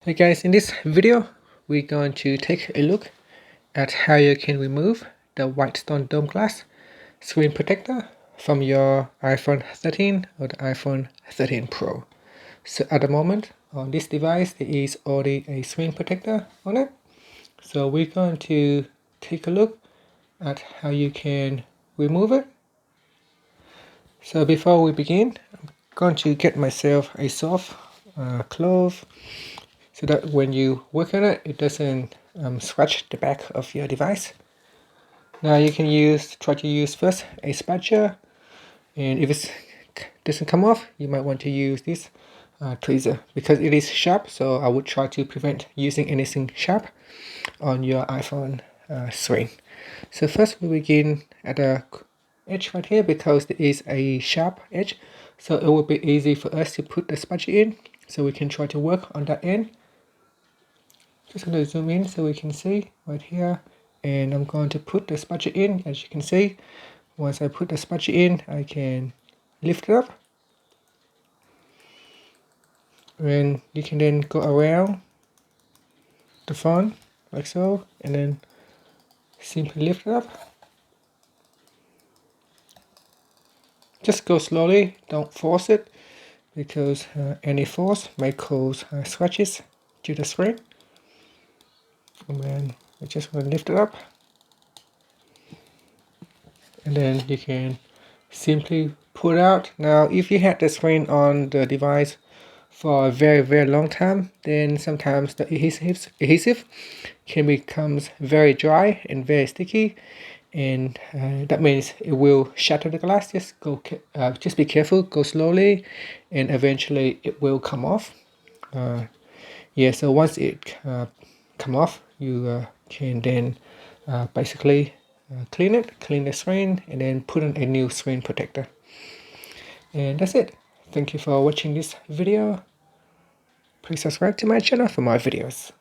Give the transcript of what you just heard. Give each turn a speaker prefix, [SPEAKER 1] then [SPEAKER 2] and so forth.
[SPEAKER 1] Hey guys, in this video we're going to take a look at how you can remove the Whitestone Dome Glass screen protector from your iPhone 13 or the iPhone 13 Pro. So at the moment on this device there is already a screen protector on it. So we're going to take a look at how you can remove it. So before we begin, I'm going to get myself a soft cloth so that when you work on it, it doesn't scratch the back of your device. Now you can try to use first a spatula, and if it doesn't come off, you might want to use this tweezer because it is sharp. So I would try to prevent using anything sharp on your iPhone screen. So first we begin at the edge right here because there is a sharp edge. So it will be easy for us to put the spatula in. So we can try to work on that end. Just going to zoom in so we can see right here, and I'm going to put the spatula in. As you can see, once I put the spatula in, I can lift it up, and you can then go around the phone like so, and then simply lift it up. Just go slowly, don't force it, because any force may cause scratches to the screen. And then I just want to lift it up, and then you can simply pull it out. Now if you had the screen on the device for a very long time, then sometimes the adhesive can become very dry and very sticky, and that means it will shatter the glass. Just be careful, go slowly, and eventually it will come off. So once it come off, you can then basically clean the screen, and then put in a new screen protector. And that's it. Thank you for watching this video. Please subscribe to my channel for more videos.